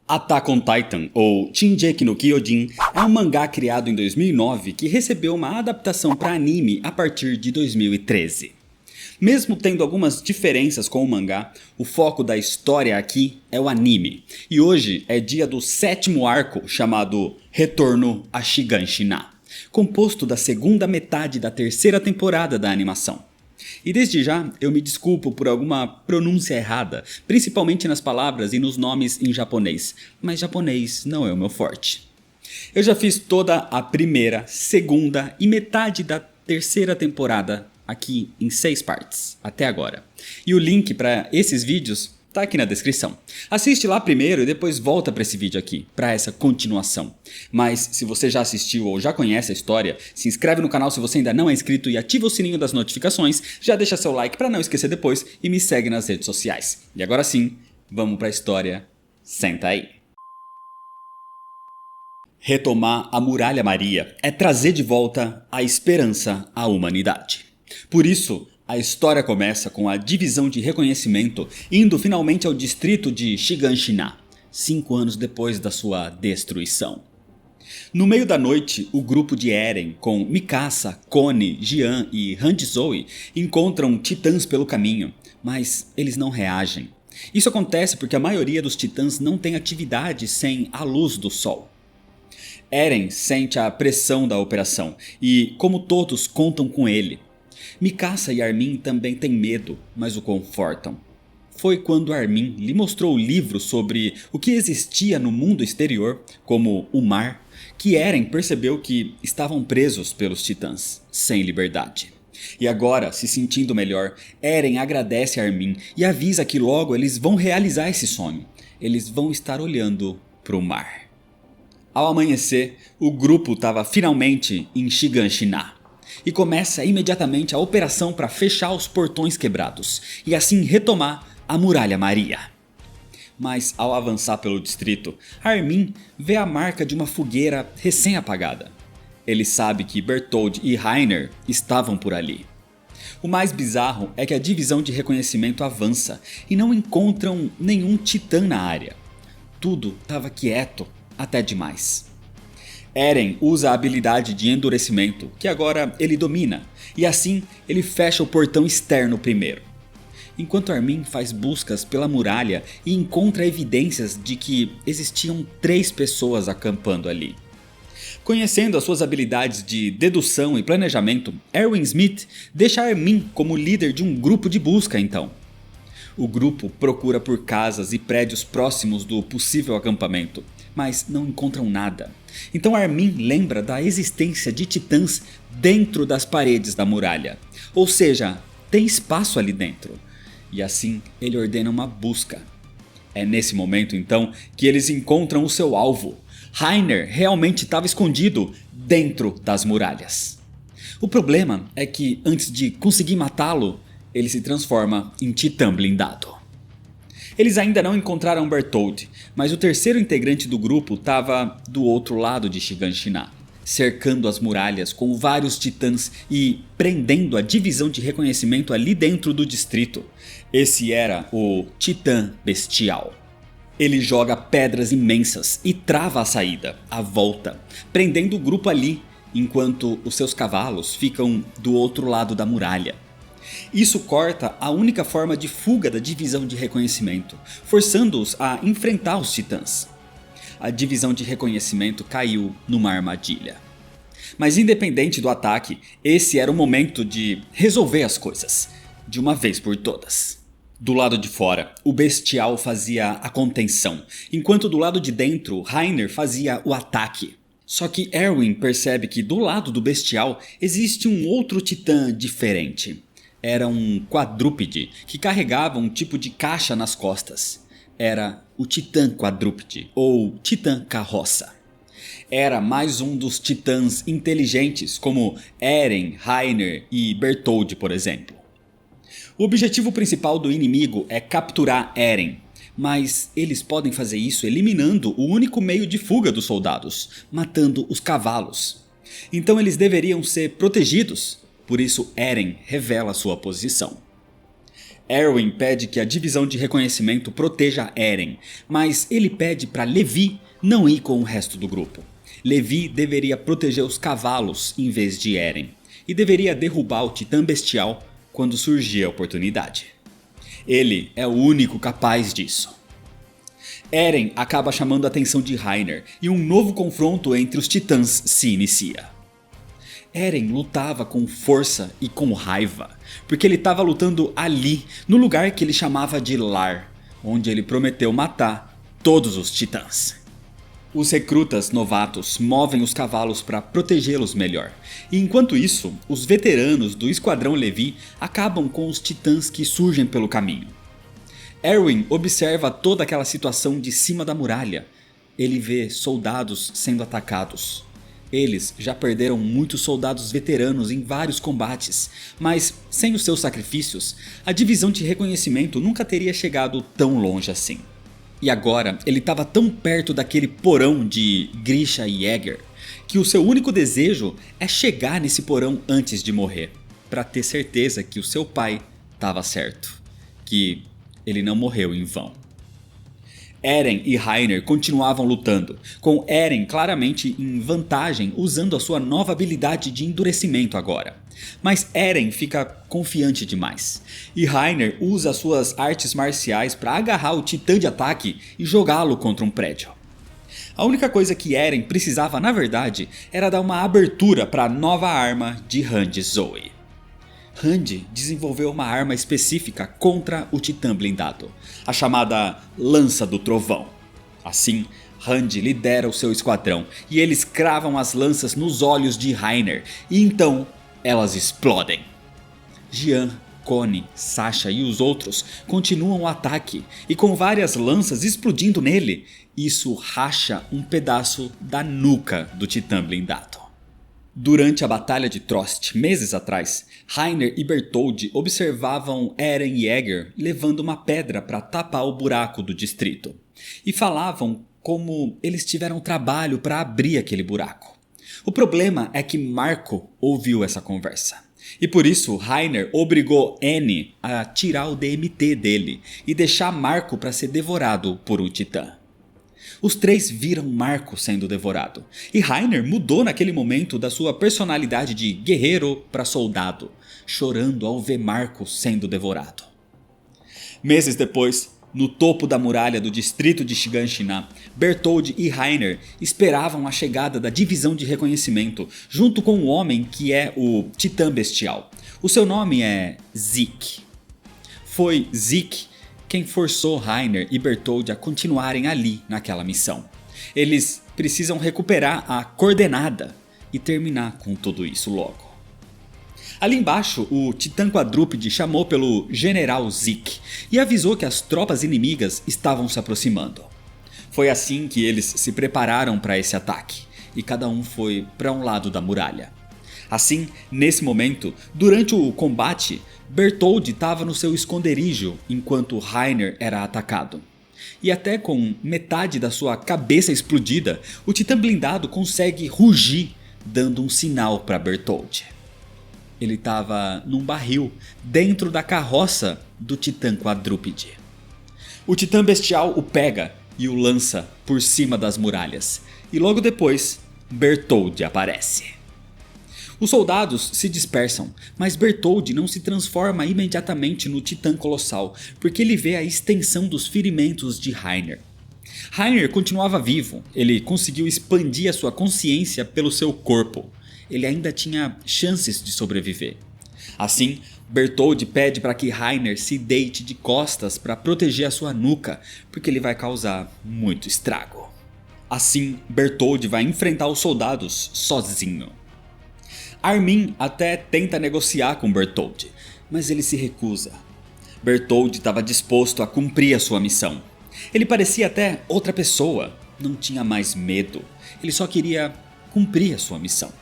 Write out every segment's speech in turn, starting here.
Attack on Titan, ou Shingeki no Kyojin, é um mangá criado em 2009 que recebeu uma adaptação para anime a partir de 2013. Mesmo tendo algumas diferenças com o mangá, o foco da história aqui é o anime, e hoje é dia do 7º arco chamado Retorno a Shiganshina, composto da segunda metade da 3ª temporada da animação. E desde já eu me desculpo por alguma pronúncia errada, principalmente nas palavras e nos nomes em japonês, mas japonês não é o meu forte. Eu já fiz toda a primeira, segunda e metade da 3ª temporada aqui em 6 partes, até agora. E o link para esses vídeos tá aqui na descrição. Assiste lá primeiro e depois volta para esse vídeo aqui, para essa continuação. Mas se você já assistiu ou já conhece a história, se inscreve no canal se você ainda não é inscrito e ativa o sininho das notificações, já deixa seu like para não esquecer depois e me segue nas redes sociais. E agora sim, vamos para a história. Senta aí. Retomar a Muralha Maria é trazer de volta a esperança à humanidade. Por isso, a história começa com a divisão de reconhecimento indo finalmente ao distrito de Shiganshina, 5 anos depois da sua destruição. No meio da noite, o grupo de Eren, com Mikasa, Connie, Jian e Hanji-Zoe, encontram titãs pelo caminho, mas eles não reagem. Isso acontece porque a maioria dos titãs não tem atividade sem a luz do sol. Eren sente a pressão da operação e, como todos, contam com ele. Mikasa e Armin também têm medo, mas o confortam. Foi quando Armin lhe mostrou o livro sobre o que existia no mundo exterior, como o mar, que Eren percebeu que estavam presos pelos titãs, sem liberdade. E agora, se sentindo melhor, Eren agradece a Armin e avisa que logo eles vão realizar esse sonho. Eles vão estar olhando para o mar. Ao amanhecer, o grupo estava finalmente em Shiganshina. E começa imediatamente a operação para fechar os portões quebrados e assim retomar a Muralha Maria. Mas ao avançar pelo distrito, Armin vê a marca de uma fogueira recém-apagada. Ele sabe que Bertholdt e Reiner estavam por ali. O mais bizarro é que a divisão de reconhecimento avança e não encontram nenhum titã na área. Tudo estava quieto até demais. Eren usa a habilidade de endurecimento, que agora ele domina, e assim ele fecha o portão externo primeiro. Enquanto Armin faz buscas pela muralha e encontra evidências de que existiam 3 pessoas acampando ali. Conhecendo as suas habilidades de dedução e planejamento, Erwin Smith deixa Armin como líder de um grupo de busca então. O grupo procura por casas e prédios próximos do possível acampamento, mas não encontram nada. Então Armin lembra da existência de titãs dentro das paredes da muralha. Ou seja, tem espaço ali dentro. E assim ele ordena uma busca. É nesse momento então que eles encontram o seu alvo. Reiner realmente estava escondido dentro das muralhas. O problema é que antes de conseguir matá-lo, ele se transforma em titã blindado. Eles ainda não encontraram Bertholdt, mas o terceiro integrante do grupo estava do outro lado de Shiganshina, cercando as muralhas com vários titãs e prendendo a divisão de reconhecimento ali dentro do distrito. Esse era o Titã Bestial. Ele joga pedras imensas e trava a saída, a volta, prendendo o grupo ali, enquanto os seus cavalos ficam do outro lado da muralha. Isso corta a única forma de fuga da divisão de reconhecimento, forçando-os a enfrentar os titãs. A divisão de reconhecimento caiu numa armadilha. Mas independente do ataque, esse era o momento de resolver as coisas, de uma vez por todas. Do lado de fora, o Bestial fazia a contenção, enquanto do lado de dentro, Reiner fazia o ataque. Só que Erwin percebe que do lado do Bestial existe um outro titã diferente. Era um quadrúpede que carregava um tipo de caixa nas costas. Era o Titã Quadrúpede, ou Titã Carroça. Era mais um dos titãs inteligentes, como Eren, Reiner e Bertholdt, por exemplo. O objetivo principal do inimigo é capturar Eren, mas eles podem fazer isso eliminando o único meio de fuga dos soldados, matando os cavalos. Então eles deveriam ser protegidos. Por isso Eren revela sua posição. Erwin pede que a divisão de reconhecimento proteja Eren, mas ele pede para Levi não ir com o resto do grupo. Levi deveria proteger os cavalos em vez de Eren, e deveria derrubar o Titã Bestial quando surgir a oportunidade. Ele é o único capaz disso. Eren acaba chamando a atenção de Reiner e um novo confronto entre os titãs se inicia. Eren lutava com força e com raiva, porque ele estava lutando ali, no lugar que ele chamava de lar, onde ele prometeu matar todos os titãs. Os recrutas novatos movem os cavalos para protegê-los melhor, e enquanto isso, os veteranos do Esquadrão Levi acabam com os titãs que surgem pelo caminho. Erwin observa toda aquela situação de cima da muralha. Ele vê soldados sendo atacados. Eles já perderam muitos soldados veteranos em vários combates, mas sem os seus sacrifícios, a divisão de reconhecimento nunca teria chegado tão longe assim. E agora ele estava tão perto daquele porão de Grisha e Jäger, que o seu único desejo é chegar nesse porão antes de morrer, para ter certeza que o seu pai estava certo, que ele não morreu em vão. Eren e Reiner continuavam lutando, com Eren claramente em vantagem usando a sua nova habilidade de endurecimento agora. Mas Eren fica confiante demais, e Reiner usa suas artes marciais para agarrar o titã de ataque e jogá-lo contra um prédio. A única coisa que Eren precisava na verdade era dar uma abertura para a nova arma de Hanji Zoe. Hanji desenvolveu uma arma específica contra o titã blindado, a chamada Lança do Trovão. Assim, Hanji lidera o seu esquadrão e eles cravam as lanças nos olhos de Reiner e então elas explodem. Jian, Connie, Sasha e os outros continuam o ataque e com várias lanças explodindo nele, isso racha um pedaço da nuca do titã blindado. Durante a Batalha de Trost, meses atrás, Reiner e Bertholdt observavam Eren e Jäger levando uma pedra para tapar o buraco do distrito. E falavam como eles tiveram trabalho para abrir aquele buraco. O problema é que Marco ouviu essa conversa. E por isso Reiner obrigou N a tirar o DMT dele e deixar Marco para ser devorado por um titã. Os três viram Marco sendo devorado, e Reiner mudou naquele momento da sua personalidade de guerreiro para soldado, chorando ao ver Marco sendo devorado. Meses depois, no topo da muralha do distrito de Shiganshina, Bertholdt e Reiner esperavam a chegada da divisão de reconhecimento, junto com o homem que é o Titã Bestial. O seu nome é Zeke. Foi Zeke quem forçou Reiner e Bertholdt a continuarem ali naquela missão. Eles precisam recuperar a coordenada e terminar com tudo isso logo. Ali embaixo, o Titã Quadrúpede chamou pelo General Zeke e avisou que as tropas inimigas estavam se aproximando. Foi assim que eles se prepararam para esse ataque, e cada um foi para um lado da muralha. Assim, nesse momento, durante o combate, Bertholdt estava no seu esconderijo enquanto Reiner era atacado. E até com metade da sua cabeça explodida, o titã blindado consegue rugir, dando um sinal para Bertholdt. Ele estava num barril, dentro da carroça do titã quadrúpede. O titã bestial o pega e o lança por cima das muralhas, e logo depois, Bertholdt aparece. Os soldados se dispersam, mas Bertholdt não se transforma imediatamente no titã colossal, porque ele vê a extensão dos ferimentos de Reiner. Reiner continuava vivo, ele conseguiu expandir a sua consciência pelo seu corpo. Ele ainda tinha chances de sobreviver. Assim, Bertholdt pede para que Reiner se deite de costas para proteger a sua nuca, porque ele vai causar muito estrago. Assim, Bertholdt vai enfrentar os soldados sozinho. Armin até tenta negociar com Bertholdt, mas ele se recusa. Bertholdt estava disposto a cumprir a sua missão. Ele parecia até outra pessoa, não tinha mais medo, ele só queria cumprir a sua missão.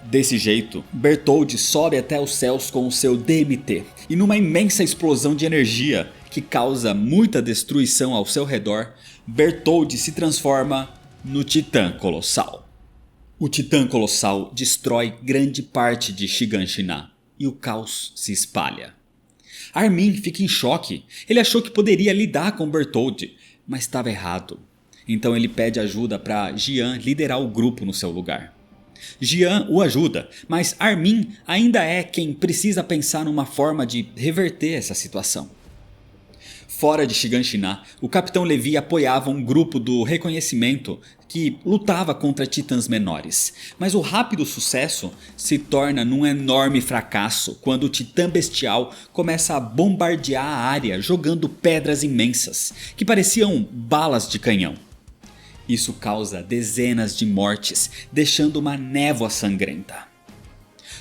Desse jeito, Bertholdt sobe até os céus com o seu DMT, e numa imensa explosão de energia que causa muita destruição ao seu redor, Bertholdt se transforma no Titã Colossal. O Titã Colossal destrói grande parte de Shiganshina e o caos se espalha. Armin fica em choque. Ele achou que poderia lidar com Bertholdt, mas estava errado. Então ele pede ajuda para Jian liderar o grupo no seu lugar. Jian o ajuda, mas Armin ainda é quem precisa pensar numa forma de reverter essa situação. Fora de Shiganshina, o Capitão Levi apoiava um grupo do reconhecimento que lutava contra titãs menores. Mas o rápido sucesso se torna num enorme fracasso quando o titã bestial começa a bombardear a área jogando pedras imensas, que pareciam balas de canhão. Isso causa dezenas de mortes, deixando uma névoa sangrenta.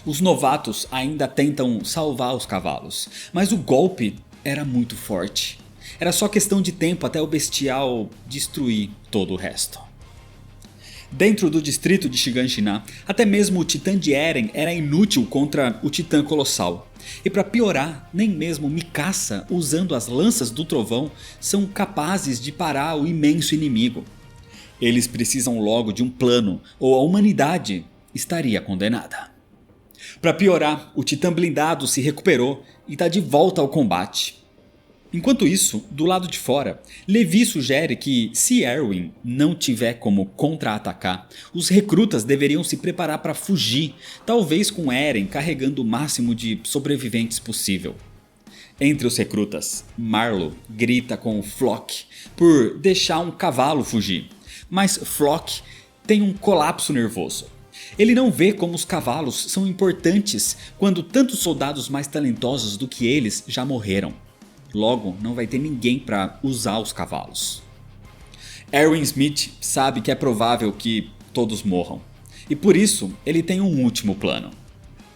Os novatos ainda tentam salvar os cavalos, mas o golpe era muito forte. Era só questão de tempo até o bestial destruir todo o resto. Dentro do distrito de Shiganshina, até mesmo o titã de Eren era inútil contra o titã colossal. E para piorar, nem mesmo Mikasa, usando as lanças do trovão, são capazes de parar o imenso inimigo. Eles precisam logo de um plano, ou a humanidade estaria condenada. Para piorar, o titã blindado se recuperou e está de volta ao combate. Enquanto isso, do lado de fora, Levi sugere que se Erwin não tiver como contra-atacar, os recrutas deveriam se preparar para fugir, talvez com Eren carregando o máximo de sobreviventes possível. Entre os recrutas, Marlo grita com Floch por deixar um cavalo fugir, mas Floch tem um colapso nervoso. Ele não vê como os cavalos são importantes quando tantos soldados mais talentosos do que eles já morreram. Logo, não vai ter ninguém para usar os cavalos. Erwin Smith sabe que é provável que todos morram. E por isso, ele tem um último plano.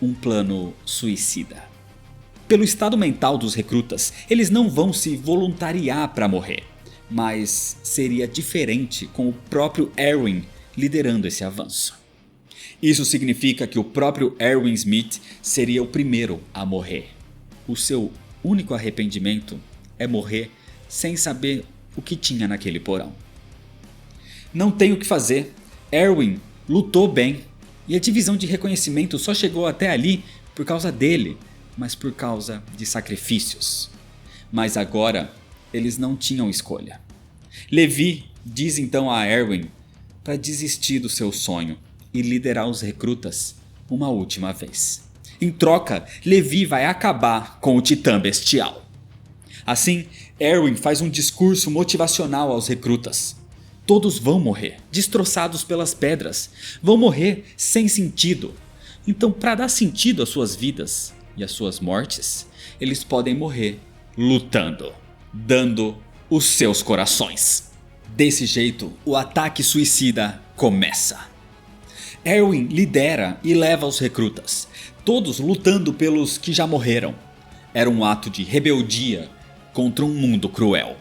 Um plano suicida. Pelo estado mental dos recrutas, eles não vão se voluntariar para morrer. Mas seria diferente com o próprio Erwin liderando esse avanço. Isso significa que o próprio Erwin Smith seria o primeiro a morrer. O seu único arrependimento é morrer sem saber o que tinha naquele porão. Não tem o que fazer. Erwin lutou bem e a divisão de reconhecimento só chegou até ali por causa dele, mas por causa de sacrifícios. Mas agora eles não tinham escolha. Levi diz então a Erwin para desistir do seu sonho e liderar os recrutas uma última vez. Em troca, Levi vai acabar com o titã bestial. Assim, Erwin faz um discurso motivacional aos recrutas. Todos vão morrer, destroçados pelas pedras. Vão morrer sem sentido. Então, para dar sentido às suas vidas e às suas mortes, eles podem morrer lutando, dando os seus corações. Desse jeito, o ataque suicida começa. Erwin lidera e leva os recrutas, todos lutando pelos que já morreram. Era um ato de rebeldia contra um mundo cruel.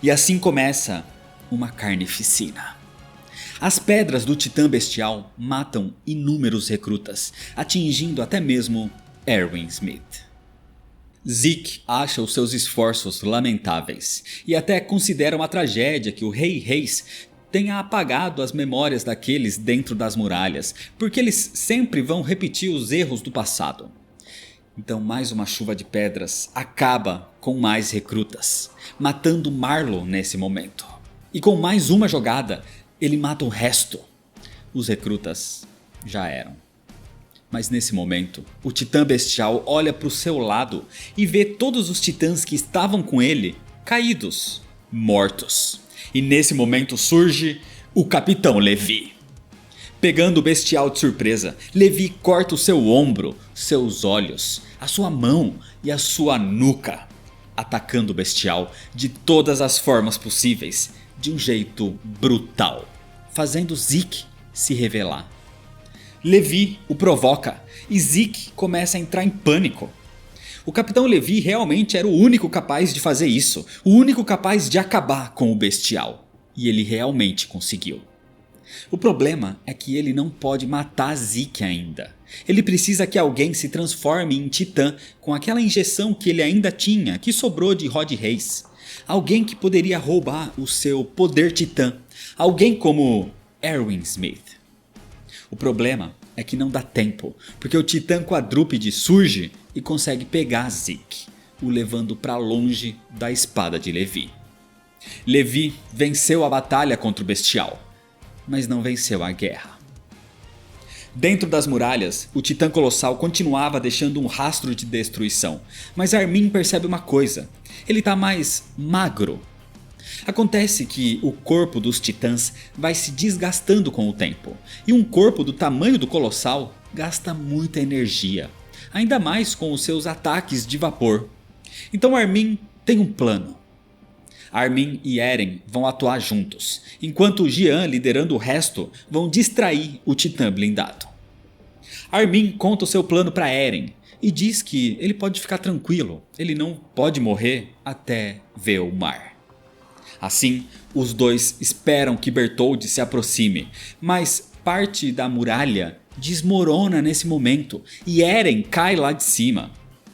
E assim começa uma carnificina. As pedras do titã bestial matam inúmeros recrutas, atingindo até mesmo Erwin Smith. Zeke acha os seus esforços lamentáveis e até considera uma tragédia que o Rei Reis tenha apagado as memórias daqueles dentro das muralhas, porque eles sempre vão repetir os erros do passado. Então mais uma chuva de pedras acaba com mais recrutas, matando Marlo nesse momento. E com mais uma jogada, ele mata o resto. Os recrutas já eram. Mas nesse momento, o titã bestial olha para o seu lado e vê todos os titãs que estavam com ele caídos, mortos. E nesse momento surge o Capitão Levi. Pegando o bestial de surpresa, Levi corta o seu ombro, seus olhos, a sua mão e a sua nuca, atacando o bestial de todas as formas possíveis, de um jeito brutal, fazendo Zeke se revelar. Levi o provoca e Zeke começa a entrar em pânico. O Capitão Levi realmente era o único capaz de fazer isso, o único capaz de acabar com o bestial. E ele realmente conseguiu. O problema é que ele não pode matar Zeke ainda. Ele precisa que alguém se transforme em titã com aquela injeção que ele ainda tinha, que sobrou de Rod Reis. Alguém que poderia roubar o seu poder titã. Alguém como Erwin Smith. O problema é que não dá tempo, porque o titã quadrúpede surge e consegue pegar Zeke. o levando para longe da espada de Levi. Levi venceu a batalha contra o bestial, mas não venceu a guerra. Dentro das muralhas, o Titã Colossal continuava deixando um rastro de destruição, mas Armin percebe uma coisa: ele está mais magro. Acontece que o corpo dos titãs vai se desgastando com o tempo, e um corpo do tamanho do Colossal gasta muita energia, ainda mais com os seus ataques de vapor. Então Armin tem um plano. Armin e Eren vão atuar juntos, enquanto Jean, liderando o resto, vão distrair o Titã blindado. Armin conta o seu plano para Eren e diz que ele pode ficar tranquilo, ele não pode morrer até ver o mar. Assim, os dois esperam que Bertholdt se aproxime, mas parte da muralha desmorona nesse momento e Eren cai lá de cima.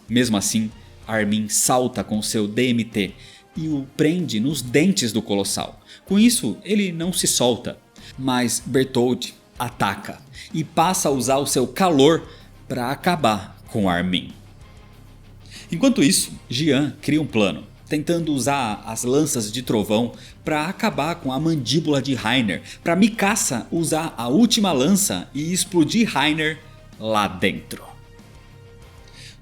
Mesmo assim, Armin salta com seu DMT e o prende nos dentes do Colossal. Com isso, ele não se solta, mas Bertholdt ataca e passa a usar o seu calor para acabar com Armin. Enquanto isso, Jean cria um plano, tentando usar as lanças de trovão para acabar com a mandíbula de Reiner, para Mikasa usar a última lança e explodir Reiner lá dentro.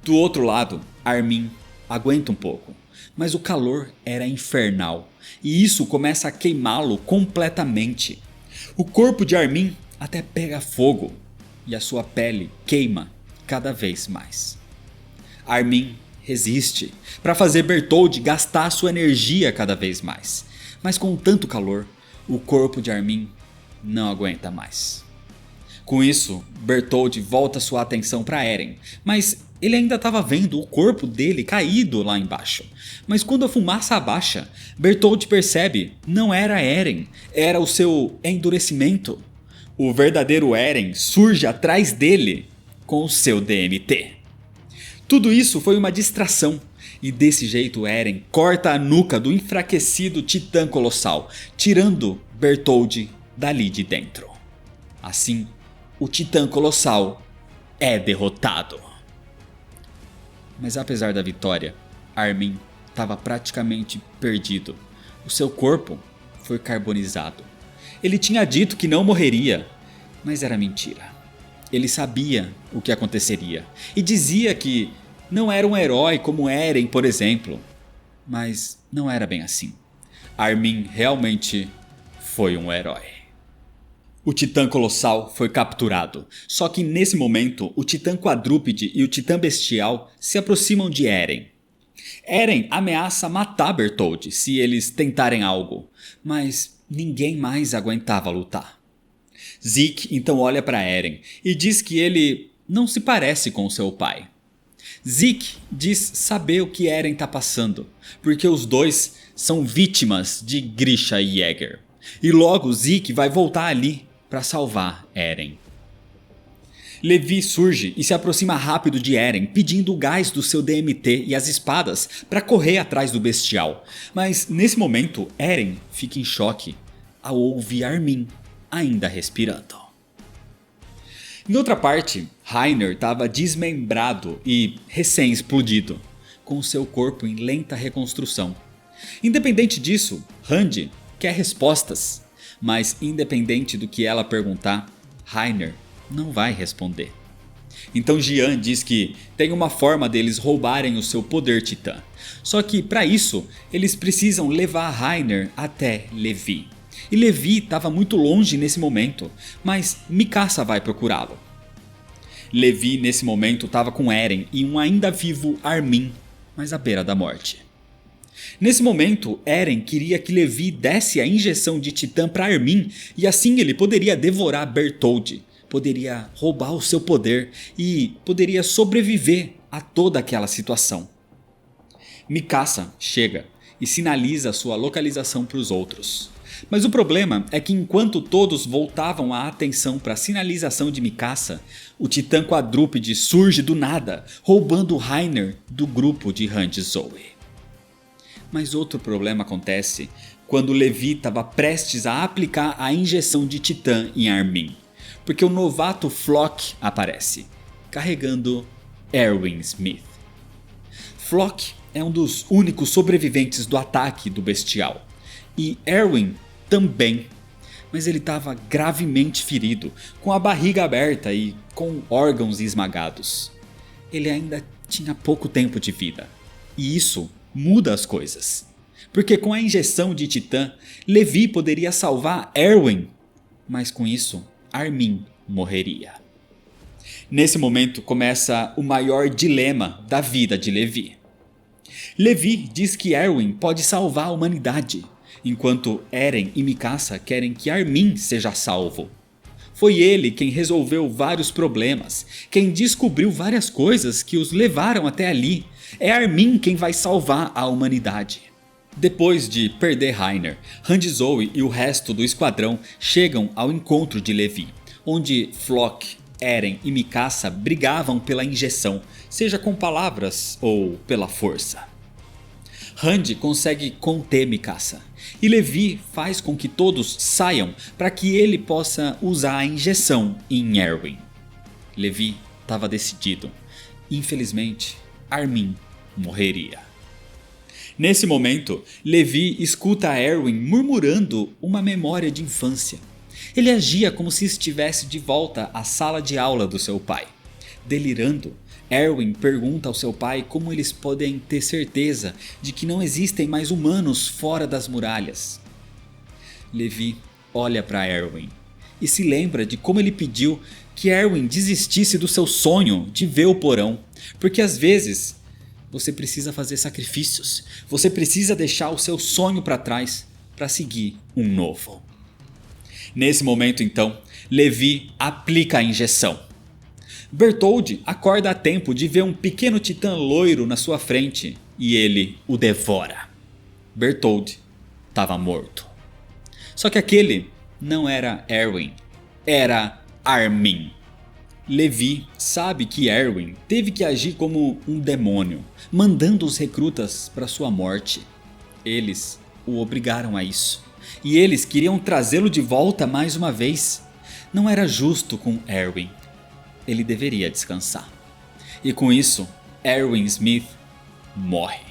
Do outro lado, Armin aguenta um pouco, mas o calor era infernal e isso começa a queimá-lo completamente. O corpo de Armin até pega fogo e a sua pele queima cada vez mais. Armin resiste para fazer Bertholdt gastar sua energia cada vez mais, mas com tanto calor, o corpo de Armin não aguenta mais. Com isso, Bertholdt volta sua atenção para Eren, mas ele ainda estava vendo o corpo dele caído lá embaixo. Mas quando a fumaça abaixa, Bertholdt percebe não era Eren, era o seu endurecimento. O verdadeiro Eren surge atrás dele com o seu DMT. Tudo isso foi uma distração, e desse jeito Eren corta a nuca do enfraquecido Titã Colossal, tirando Bertholdt dali de dentro. Assim, o Titã Colossal é derrotado. Mas apesar da vitória, Armin estava praticamente perdido. O seu corpo foi carbonizado. Ele tinha dito que não morreria, mas era mentira. Ele sabia o que aconteceria e dizia que não era um herói como Eren, por exemplo. Mas não era bem assim. Armin realmente foi um herói. O Titã Colossal foi capturado, só que nesse momento o Titã Quadrúpede e o Titã Bestial se aproximam de Eren. Eren ameaça matar Bertholdt se eles tentarem algo, mas ninguém mais aguentava lutar. Zeke então olha para Eren e diz que ele não se parece com seu pai. Zeke diz saber o que Eren está passando, porque os dois são vítimas de Grisha e Jäger. E logo Zeke vai voltar ali para salvar Eren. Levi surge e se aproxima rápido de Eren, pedindo o gás do seu DMT e as espadas para correr atrás do bestial. Mas nesse momento, Eren fica em choque ao ouvir Armin ainda respirando. Em outra parte, Reiner estava desmembrado e recém-explodido, com seu corpo em lenta reconstrução. Independente disso, Randy quer respostas, mas independente do que ela perguntar, Reiner não vai responder. Então Jean diz que tem uma forma deles roubarem o seu poder titã. Só que para isso, eles precisam levar Reiner até Levi. E Levi estava muito longe nesse momento, mas Mikasa vai procurá-lo. Levi nesse momento estava com Eren e um ainda vivo Armin, mas à beira da morte. Nesse momento, Eren queria que Levi desse a injeção de titã para Armin e assim ele poderia devorar Bertholdt, poderia roubar o seu poder e poderia sobreviver a toda aquela situação. Mikasa chega e sinaliza sua localização para os outros. Mas o problema é que enquanto todos voltavam a atenção para a sinalização de Mikasa, o Titã Quadrúpede surge do nada, roubando Reiner do grupo de Hanji Zoe. Mas outro problema acontece quando Levi estava prestes a aplicar a injeção de Titã em Armin, porque o novato Floch aparece, carregando Erwin Smith. Floch é um dos únicos sobreviventes do ataque do bestial. E Erwin também. Mas ele estava gravemente ferido, com a barriga aberta e com órgãos esmagados. Ele ainda tinha pouco tempo de vida. E isso muda as coisas. Porque com a injeção de Titã, Levi poderia salvar Erwin. Mas com isso, Armin morreria. Nesse momento começa o maior dilema da vida de Levi. Levi diz que Erwin pode salvar a humanidade, enquanto Eren e Mikasa querem que Armin seja salvo. Foi ele quem resolveu vários problemas, quem descobriu várias coisas que os levaram até ali. É Armin quem vai salvar a humanidade. Depois de perder Reiner, Hanji-Zoe e o resto do esquadrão chegam ao encontro de Levi, onde Floch, Eren e Mikasa brigavam pela injeção, seja com palavras ou pela força. Hanji consegue conter Mikasa e Levi faz com que todos saiam para que ele possa usar a injeção em Erwin. Levi estava decidido. Infelizmente, Armin morreria. Nesse momento, Levi escuta Erwin murmurando uma memória de infância. Ele agia como se estivesse de volta à sala de aula do seu pai. Delirando, Erwin pergunta ao seu pai como eles podem ter certeza de que não existem mais humanos fora das muralhas. Levi olha para Erwin e se lembra de como ele pediu que Erwin desistisse do seu sonho de ver o porão, porque às vezes você precisa fazer sacrifícios, você precisa deixar o seu sonho para trás para seguir um novo. Nesse momento então, Levi aplica a injeção. Bertholdt acorda a tempo de ver um pequeno titã loiro na sua frente e ele o devora. Bertholdt estava morto. Só que aquele não era Erwin, era Armin. Levi sabe que Erwin teve que agir como um demônio, mandando os recrutas para sua morte. Eles o obrigaram a isso. E eles queriam trazê-lo de volta mais uma vez. Não era justo com Erwin. Ele deveria descansar. E com isso, Erwin Smith morre.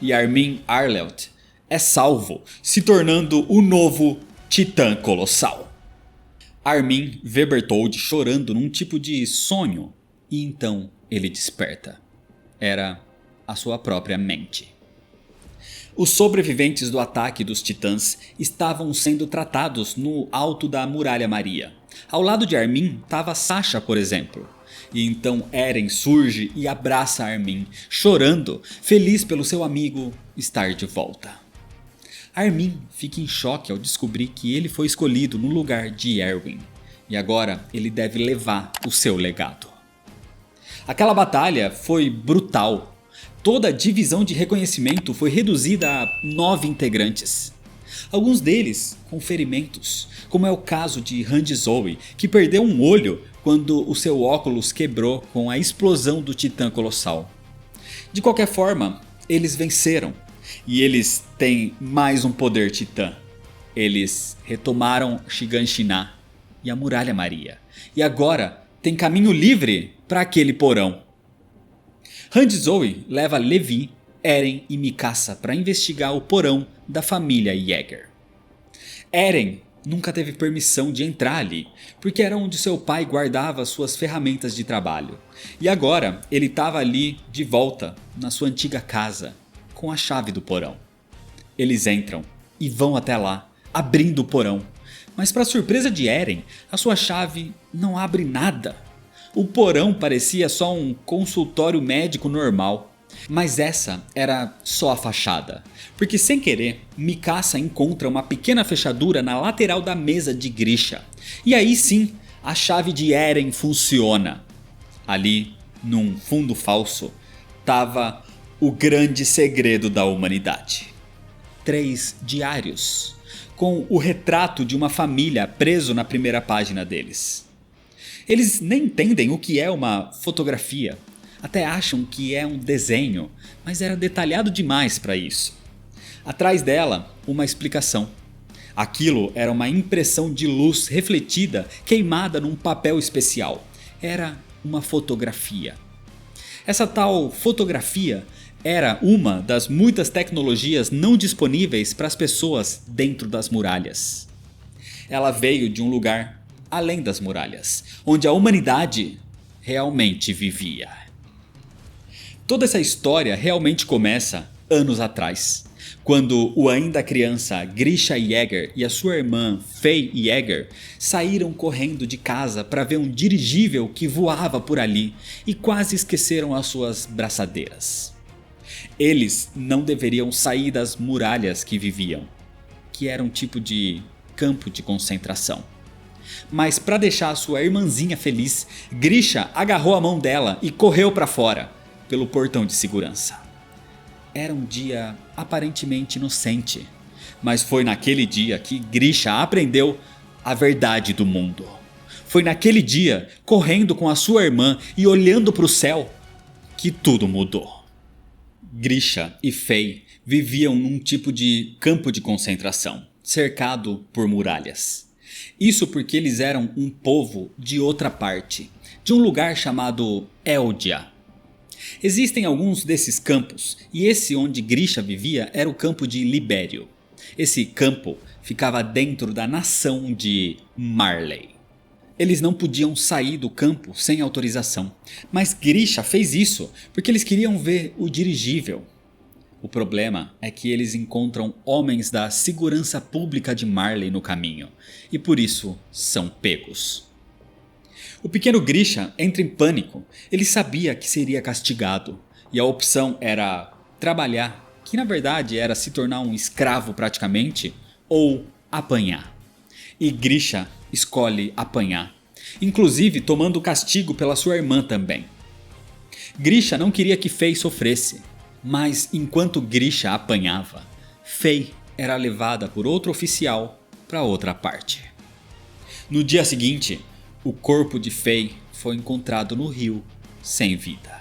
E Armin Arlelt é salvo, se tornando o novo Titã Colossal. Armin vê Bertholdt chorando num tipo de sonho e então ele desperta. Era a sua própria mente. Os sobreviventes do ataque dos titãs estavam sendo tratados no alto da Muralha Maria. Ao lado de Armin estava Sasha, por exemplo. E então Eren surge e abraça Armin, chorando, feliz pelo seu amigo estar de volta. Armin fica em choque ao descobrir que ele foi escolhido no lugar de Erwin. E agora ele deve levar o seu legado. Aquela batalha foi brutal. Toda a divisão de reconhecimento foi reduzida a 9 integrantes. Alguns deles com ferimentos, como é o caso de Hanji-Zoe, que perdeu um olho quando o seu óculos quebrou com a explosão do Titã Colossal. De qualquer forma, eles venceram. E eles têm mais um poder titã. Eles retomaram Shiganshina e a Muralha Maria. E agora tem caminho livre para aquele porão. Hanji-Zoe leva Levi, Eren e Mikasa para investigar o porão da família Yeager. Eren nunca teve permissão de entrar ali, porque era onde seu pai guardava suas ferramentas de trabalho. E agora ele estava ali de volta na sua antiga casa, com a chave do porão. Eles entram e vão até lá, abrindo o porão. Mas para surpresa de Eren, a sua chave não abre nada. O porão parecia só um consultório médico normal. Mas essa era só a fachada. Porque sem querer, Mikasa encontra uma pequena fechadura na lateral da mesa de Grisha. E aí sim, a chave de Eren funciona. Ali, num fundo falso, estava o grande segredo da humanidade. 3 diários, com o retrato de uma família preso na primeira página deles. Eles nem entendem o que é uma fotografia, até acham que é um desenho, mas era detalhado demais para isso. Atrás dela, uma explicação. Aquilo era uma impressão de luz refletida queimada num papel especial. Era uma fotografia. Essa tal fotografia era uma das muitas tecnologias não disponíveis para as pessoas dentro das muralhas. Ela veio de um lugar além das muralhas, onde a humanidade realmente vivia. Toda essa história realmente começa anos atrás, quando o ainda criança Grisha Yeager e a sua irmã Faye Yeager saíram correndo de casa para ver um dirigível que voava por ali e quase esqueceram as suas braçadeiras. Eles não deveriam sair das muralhas que viviam, que era um tipo de campo de concentração. Mas para deixar a sua irmãzinha feliz, Grisha agarrou a mão dela e correu para fora, pelo portão de segurança. Era um dia aparentemente inocente, mas foi naquele dia que Grisha aprendeu a verdade do mundo. Foi naquele dia, correndo com a sua irmã e olhando para o céu, que tudo mudou. Grisha e Faye viviam num tipo de campo de concentração, cercado por muralhas. Isso porque eles eram um povo de outra parte, de um lugar chamado Eldia. Existem alguns desses campos, e esse onde Grisha vivia era o campo de Libério. Esse campo ficava dentro da nação de Marley. Eles não podiam sair do campo sem autorização, mas Grisha fez isso porque eles queriam ver o dirigível. O problema é que eles encontram homens da segurança pública de Marley no caminho, e por isso são pegos. O pequeno Grisha entra em pânico. Ele sabia que seria castigado, e a opção era trabalhar, que na verdade era se tornar um escravo praticamente, ou apanhar. E Grisha escolhe apanhar, inclusive tomando castigo pela sua irmã também. Grisha não queria que Faye sofresse, mas enquanto Grisha apanhava, Faye era levada por outro oficial para outra parte. No dia seguinte, o corpo de Faye foi encontrado no rio, sem vida.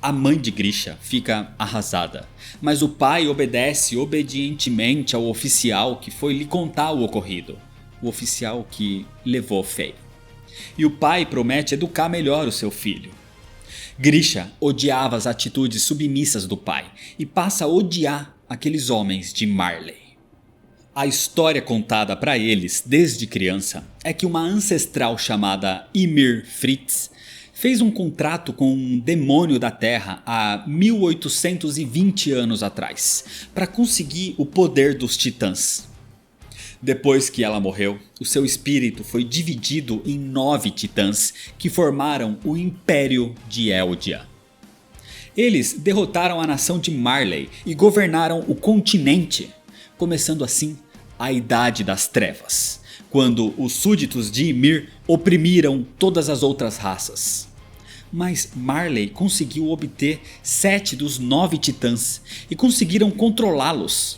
A mãe de Grisha fica arrasada, mas o pai obedece obedientemente ao oficial que foi lhe contar o ocorrido, o oficial que levou Faye. E o pai promete educar melhor o seu filho. Grisha odiava as atitudes submissas do pai e passa a odiar aqueles homens de Marley. A história contada para eles desde criança é que uma ancestral chamada Ymir Fritz fez um contrato com um demônio da terra há 1820 anos atrás para conseguir o poder dos titãs. Depois que ela morreu, o seu espírito foi dividido em 9 titãs que formaram o Império de Eldia. Eles derrotaram a nação de Marley e governaram o continente, começando assim a Idade das Trevas, quando os súditos de Ymir oprimiram todas as outras raças. Mas Marley conseguiu obter 7 dos 9 titãs e conseguiram controlá-los.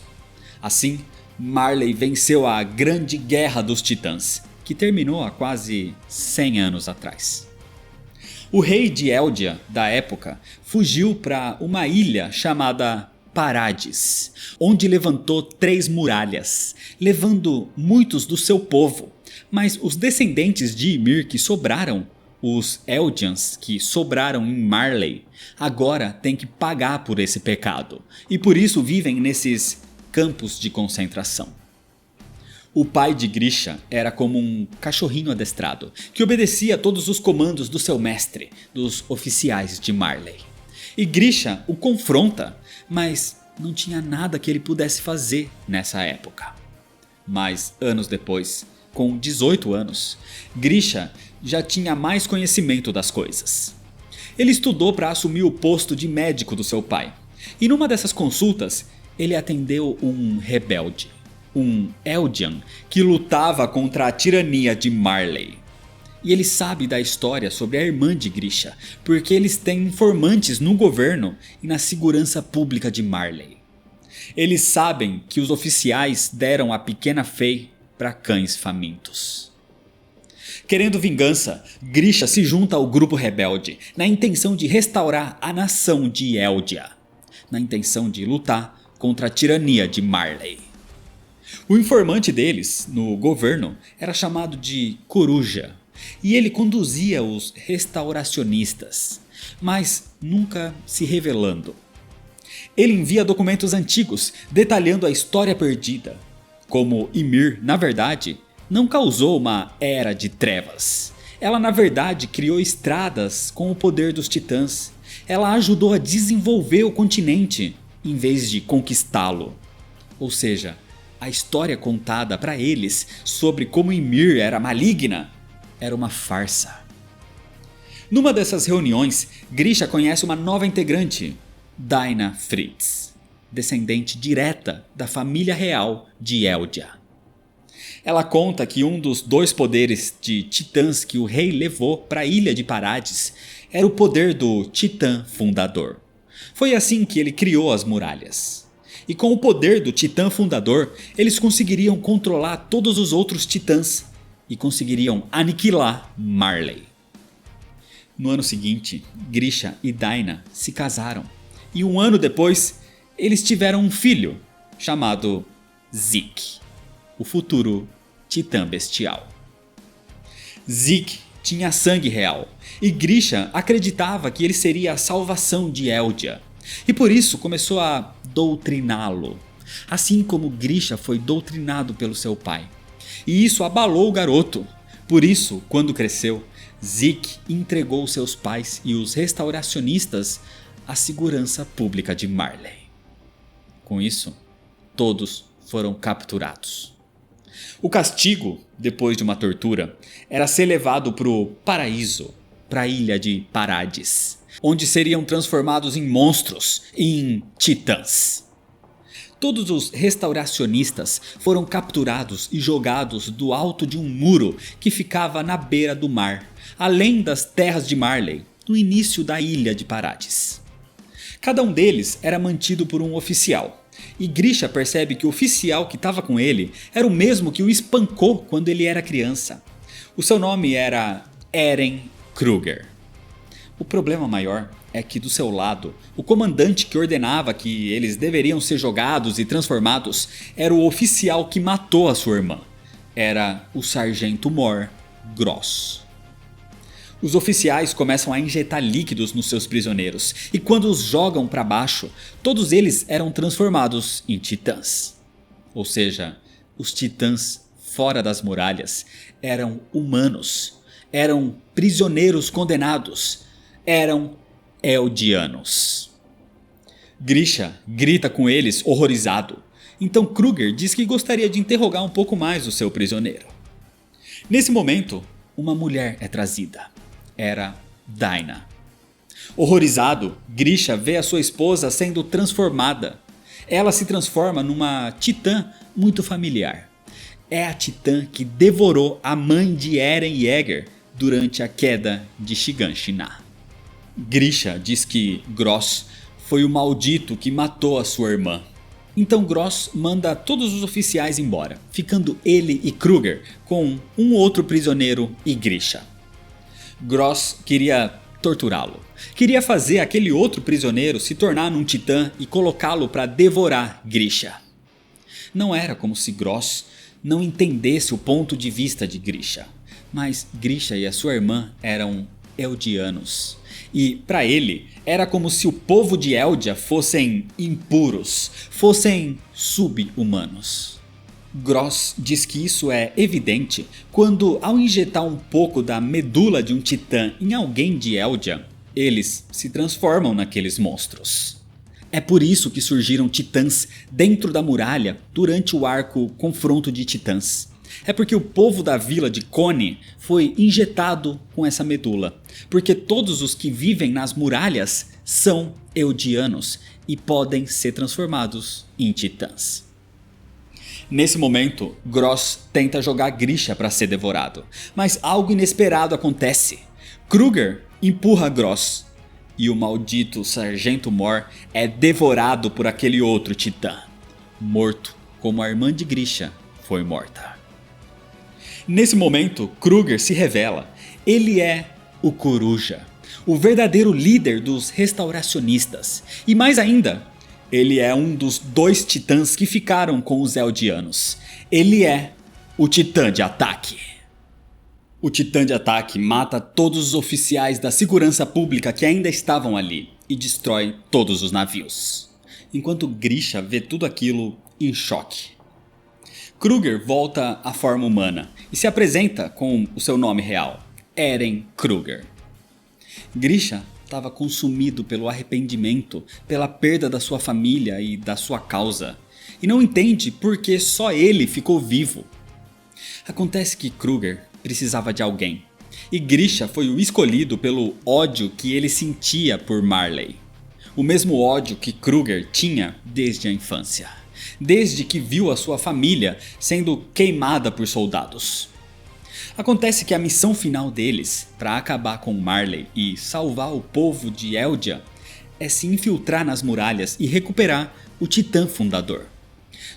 Assim, Marley venceu a Grande Guerra dos Titãs, que terminou há quase 100 anos atrás. O rei de Eldia, da época, fugiu para uma ilha chamada Parades, onde levantou 3 muralhas, levando muitos do seu povo. Mas os descendentes de Ymir que sobraram, os Eldians que sobraram em Marley, agora têm que pagar por esse pecado, e por isso vivem nesses campos de concentração. O pai de Grisha era como um cachorrinho adestrado, que obedecia a todos os comandos do seu mestre, dos oficiais de Marley. E Grisha o confronta, mas não tinha nada que ele pudesse fazer nessa época. Mas anos depois, com 18 anos, Grisha já tinha mais conhecimento das coisas. Ele estudou para assumir o posto de médico do seu pai, e numa dessas consultas, ele atendeu um rebelde, um Eldian que lutava contra a tirania de Marley. E ele sabe da história sobre a irmã de Grisha, porque eles têm informantes no governo e na segurança pública de Marley. Eles sabem que os oficiais deram a pequena Faye para cães famintos. Querendo vingança, Grisha se junta ao grupo rebelde, na intenção de restaurar a nação de Eldia, na intenção de lutar contra a tirania de Marley. O informante deles, no governo, era chamado de Coruja, e ele conduzia os restauracionistas, mas nunca se revelando. Ele envia documentos antigos detalhando a história perdida. Como Ymir, na verdade, não causou uma era de trevas. Ela na verdade criou estradas com o poder dos titãs. Ela ajudou a desenvolver o continente em vez de conquistá-lo. Ou seja, a história contada para eles sobre como Ymir era maligna era uma farsa. Numa dessas reuniões, Grisha conhece uma nova integrante, Dinah Fritz, descendente direta da família real de Eldia. Ela conta que um dos 2 poderes de titãs que o rei levou para a ilha de Parades era o poder do Titã Fundador. Foi assim que ele criou as muralhas. E com o poder do Titã Fundador, eles conseguiriam controlar todos os outros titãs e conseguiriam aniquilar Marley. No ano seguinte, Grisha e Dinah se casaram. E um ano depois, eles tiveram um filho chamado Zeke, o futuro Titã Bestial. Zeke tinha sangue real e Grisha acreditava que ele seria a salvação de Eldia. E por isso começou a doutriná-lo, assim como Grisha foi doutrinado pelo seu pai. E isso abalou o garoto. Por isso, quando cresceu, Zeke entregou seus pais e os restauracionistas à segurança pública de Marley. Com isso, todos foram capturados. O castigo, depois de uma tortura, era ser levado para o paraíso, para a ilha de Parades, onde seriam transformados em monstros e em titãs. Todos os restauracionistas foram capturados e jogados do alto de um muro que ficava na beira do mar, além das terras de Marley, no início da ilha de Parades. Cada um deles era mantido por um oficial, e Grisha percebe que o oficial que estava com ele era o mesmo que o espancou quando ele era criança. O seu nome era Eren Kruger. O problema maior é que do seu lado, o comandante que ordenava que eles deveriam ser jogados e transformados era o oficial que matou a sua irmã. Era o sargento Mor Gross. Os oficiais começam a injetar líquidos nos seus prisioneiros e quando os jogam para baixo, todos eles eram transformados em titãs. Ou seja, os titãs fora das muralhas eram humanos, eram prisioneiros condenados, eram eldianos. Grisha grita com eles horrorizado, então Kruger diz que gostaria de interrogar um pouco mais o seu prisioneiro. Nesse momento, uma mulher é trazida. Era Dinah. Horrorizado, Grisha vê a sua esposa sendo transformada. Ela se transforma numa titã muito familiar. É a titã que devorou a mãe de Eren Yeager durante a queda de Shiganshina. Grisha diz que Gross foi o maldito que matou a sua irmã. Então Gross manda todos os oficiais embora, ficando ele e Kruger com um outro prisioneiro e Grisha. Gross queria torturá-lo. Queria fazer aquele outro prisioneiro se tornar num titã e colocá-lo para devorar Grisha. Não era como se Gross não entendesse o ponto de vista de Grisha. Mas Grisha e a sua irmã eram eldianos. E para ele era como se o povo de Eldia fossem impuros, fossem sub-humanos. Gross diz que isso é evidente quando, ao injetar um pouco da medula de um titã em alguém de Eldia, eles se transformam naqueles monstros. É por isso que surgiram titãs dentro da muralha durante o arco Confronto de Titãs. É porque o povo da vila de Kone foi injetado com essa medula, porque todos os que vivem nas muralhas são eldianos e podem ser transformados em titãs. Nesse momento, Gross tenta jogar Grisha para ser devorado, mas algo inesperado acontece. Kruger empurra Gross e o maldito Sargento Mor é devorado por aquele outro titã, morto como a irmã de Grisha foi morta. Nesse momento, Kruger se revela. Ele é o Coruja, o verdadeiro líder dos restauracionistas. E mais ainda, ele é um dos 2 titãs que ficaram com os eldianos. Ele é o Titã de Ataque. O Titã de Ataque mata todos os oficiais da segurança pública que ainda estavam ali e destrói todos os navios. enquanto Grisha vê tudo aquilo em choque. Kruger volta à forma humana e se apresenta com o seu nome real, Eren Kruger. Grisha estava consumido pelo arrependimento, pela perda da sua família e da sua causa, e não entende por que só ele ficou vivo. Acontece que Kruger precisava de alguém, e Grisha foi o escolhido pelo ódio que ele sentia por Marley. O mesmo ódio que Kruger tinha desde a infância, desde que viu a sua família sendo queimada por soldados. Acontece que a missão final deles, para acabar com Marley e salvar o povo de Eldia, é se infiltrar nas muralhas e recuperar o Titã Fundador.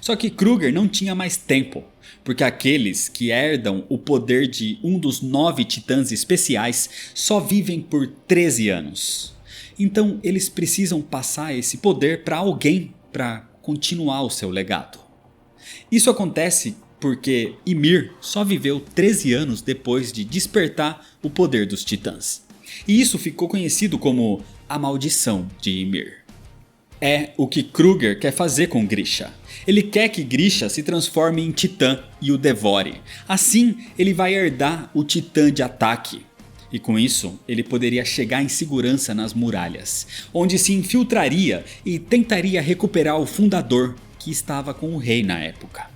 Só que Kruger não tinha mais tempo, porque aqueles que herdam o poder de um dos 9 titãs especiais só vivem por 13 anos. Então eles precisam passar esse poder para alguém para continuar o seu legado. Isso acontece porque Ymir só viveu 13 anos depois de despertar o poder dos titãs. E isso ficou conhecido como a maldição de Ymir. É o que Kruger quer fazer com Grisha. Ele quer que Grisha se transforme em titã e o devore. Assim ele vai herdar o titã de ataque. E com isso ele poderia chegar em segurança nas muralhas, onde se infiltraria e tentaria recuperar o fundador que estava com o rei na época.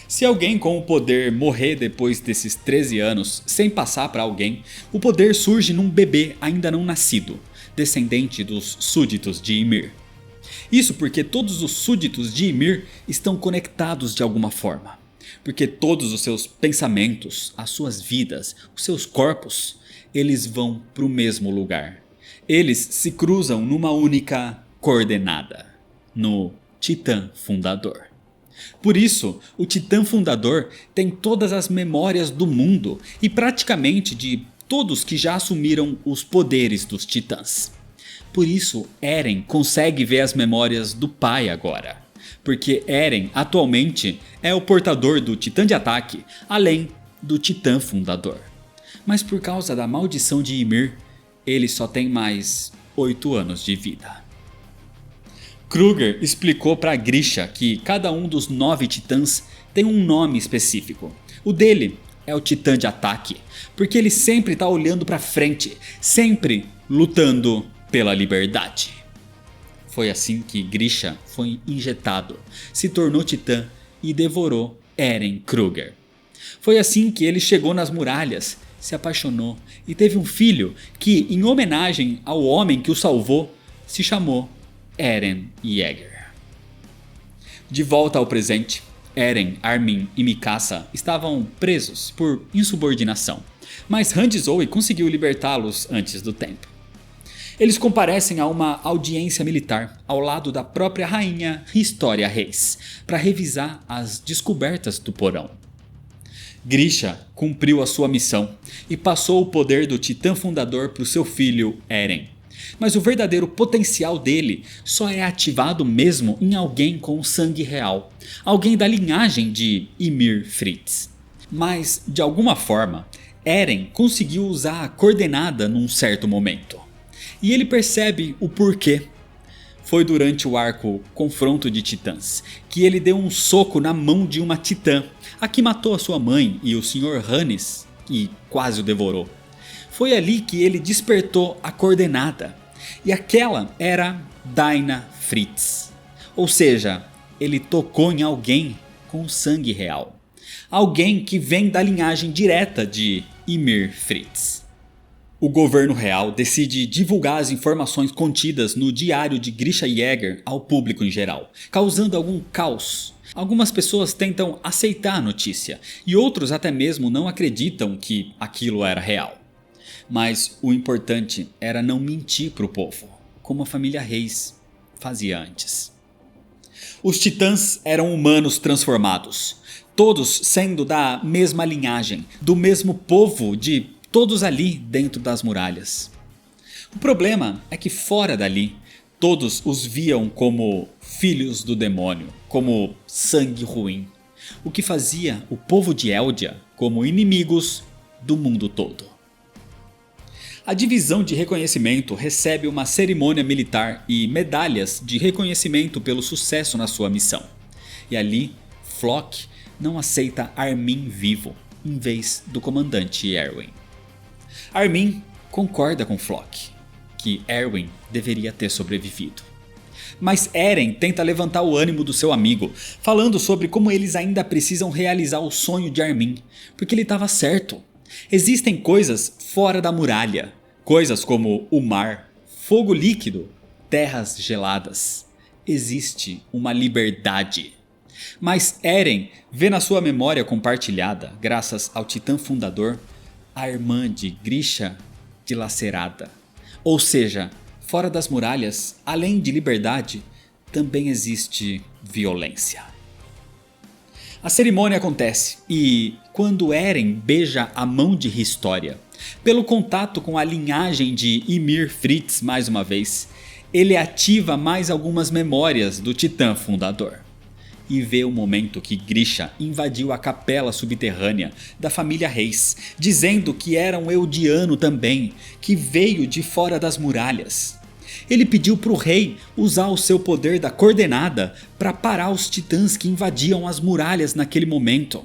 Se alguém com o poder morrer depois desses 13 anos sem passar para alguém, o poder surge num bebê ainda não nascido, descendente dos súditos de Ymir. Isso porque todos os súditos de Ymir estão conectados de alguma forma. Porque todos os seus pensamentos, as suas vidas, os seus corpos, eles vão para o mesmo lugar. Eles se cruzam numa única coordenada, no Titã Fundador. Por isso, o Titã Fundador tem todas as memórias do mundo e praticamente de todos que já assumiram os poderes dos titãs. Por isso, Eren consegue ver as memórias do pai agora, porque Eren atualmente é o portador do Titã de ataque, além do Titã Fundador. Mas por causa da maldição de Ymir, ele só tem mais 8 anos de vida. Kruger explicou para Grisha que cada um dos 9 titãs tem um nome específico. O dele é o Titã de ataque, porque ele sempre está olhando para frente, sempre lutando pela liberdade. Foi assim que Grisha foi injetado, se tornou titã e devorou Eren Kruger. Foi assim que ele chegou nas muralhas, se apaixonou e teve um filho que, em homenagem ao homem que o salvou, se chamou Eren Yeager. De volta ao presente, Eren, Armin e Mikasa estavam presos por insubordinação, mas Hanji-Zoe conseguiu libertá-los antes do tempo. Eles comparecem a uma audiência militar ao lado da própria rainha Historia Reis, para revisar as descobertas do porão. Grisha cumpriu a sua missão e passou o poder do Titã Fundador para o seu filho Eren. Mas o verdadeiro potencial dele só é ativado mesmo em alguém com sangue real, alguém da linhagem de Ymir Fritz. Mas, de alguma forma, Eren conseguiu usar a coordenada num certo momento. E ele percebe o porquê. Foi durante o arco Confronto de Titãs que ele deu um soco na mão de uma titã, a que matou a sua mãe e o Sr. Hannes e quase o devorou. Foi ali que ele despertou a coordenada, e aquela era Dinah Fritz. Ou seja, ele tocou em alguém com sangue real. Alguém que vem da linhagem direta de Ymir Fritz. O governo real decide divulgar as informações contidas no diário de Grisha Yeager ao público em geral, causando algum caos. Algumas pessoas tentam aceitar a notícia, e outros até mesmo não acreditam que aquilo era real. Mas o importante era não mentir para o povo, como a família Reis fazia antes. Os titãs eram humanos transformados, todos sendo da mesma linhagem, do mesmo povo de todos ali dentro das muralhas. O problema é que fora dali, todos os viam como filhos do demônio, como sangue ruim, o que fazia o povo de Eldia como inimigos do mundo todo. A divisão de reconhecimento recebe uma cerimônia militar e medalhas de reconhecimento pelo sucesso na sua missão. E ali, Flock não aceita Armin vivo, em vez do comandante Erwin. Armin concorda com Flock, que Erwin deveria ter sobrevivido. Mas Eren tenta levantar o ânimo do seu amigo, falando sobre como eles ainda precisam realizar o sonho de Armin, porque ele estava certo. Existem coisas fora da muralha, coisas como o mar, fogo líquido, terras geladas. Existe uma liberdade. Mas Eren vê na sua memória compartilhada, graças ao Titã Fundador, a irmã de Grisha dilacerada. Ou seja, fora das muralhas, além de liberdade, também existe violência. A cerimônia acontece e, quando Eren beija a mão de Historia, pelo contato com a linhagem de Ymir Fritz mais uma vez, ele ativa mais algumas memórias do Titã Fundador. E vê o momento que Grisha invadiu a capela subterrânea da família Reis, dizendo que era um Eldiano também, que veio de fora das muralhas. Ele pediu para o rei usar o seu poder da coordenada para parar os titãs que invadiam as muralhas naquele momento.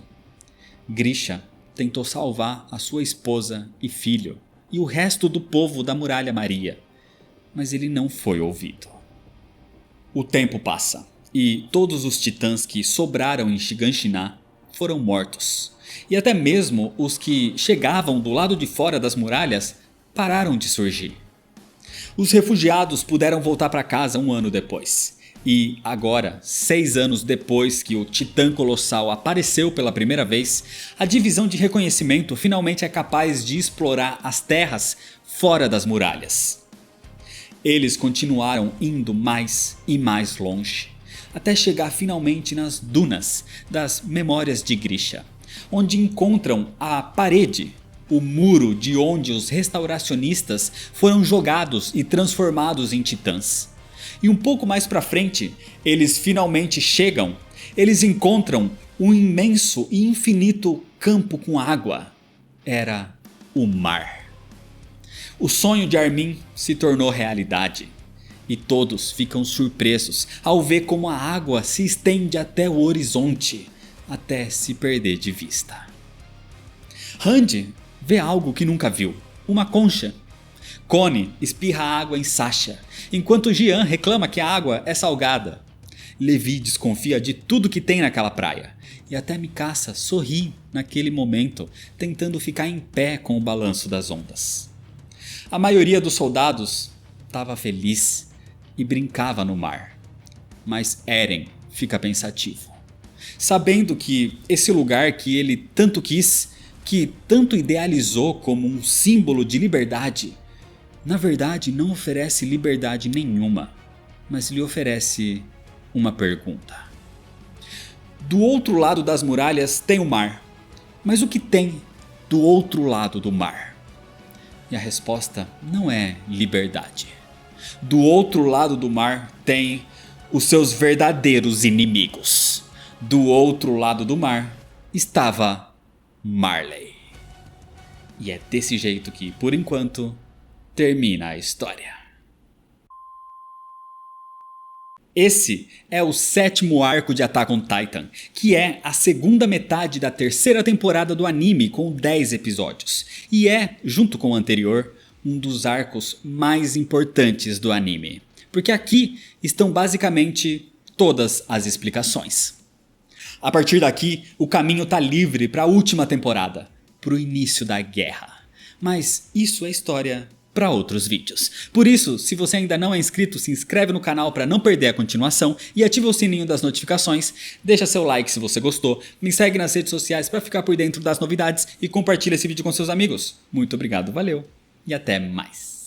Grisha tentou salvar a sua esposa e filho e o resto do povo da Muralha Maria, mas ele não foi ouvido. O tempo passa e todos os titãs que sobraram em Shiganshina foram mortos, e até mesmo os que chegavam do lado de fora das muralhas pararam de surgir. Os refugiados puderam voltar para casa um ano depois. E agora, 6 anos depois que o Titã Colossal apareceu pela primeira vez, a divisão de reconhecimento finalmente é capaz de explorar as terras fora das muralhas. Eles continuaram indo mais e mais longe, até chegar finalmente nas dunas das Memórias de Grisha, onde encontram a parede, o muro de onde os restauracionistas foram jogados e transformados em titãs. E um pouco mais pra frente, eles finalmente chegam, eles encontram um imenso e infinito campo com água. Era o mar. O sonho de Armin se tornou realidade. E todos ficam surpresos ao ver como a água se estende até o horizonte, até se perder de vista. Randy vê algo que nunca viu, uma concha. Connie espirra água em Sasha, enquanto Jian reclama que a água é salgada. Levi desconfia de tudo que tem naquela praia, e até Mikasa sorri naquele momento, tentando ficar em pé com o balanço das ondas. A maioria dos soldados estava feliz e brincava no mar, mas Eren fica pensativo, sabendo que esse lugar que ele tanto quis, que tanto idealizou como um símbolo de liberdade, na verdade não oferece liberdade nenhuma, mas lhe oferece uma pergunta. Do outro lado das muralhas tem o mar, mas o que tem do outro lado do mar? E a resposta não é liberdade. Do outro lado do mar tem os seus verdadeiros inimigos. Do outro lado do mar estava Marley. E é desse jeito que, por enquanto, termina a história. Esse é o 7º arco de Attack on Titan, que é a segunda metade da 3ª temporada do anime com 10 episódios. E é, junto com o anterior, um dos arcos mais importantes do anime. Porque aqui estão basicamente todas as explicações. A partir daqui, o caminho está livre para a última temporada, para o início da guerra. Mas isso é história para outros vídeos. Por isso, se você ainda não é inscrito, se inscreve no canal para não perder a continuação e ativa o sininho das notificações, deixa seu like se você gostou, me segue nas redes sociais para ficar por dentro das novidades e compartilha esse vídeo com seus amigos. Muito obrigado, valeu e até mais.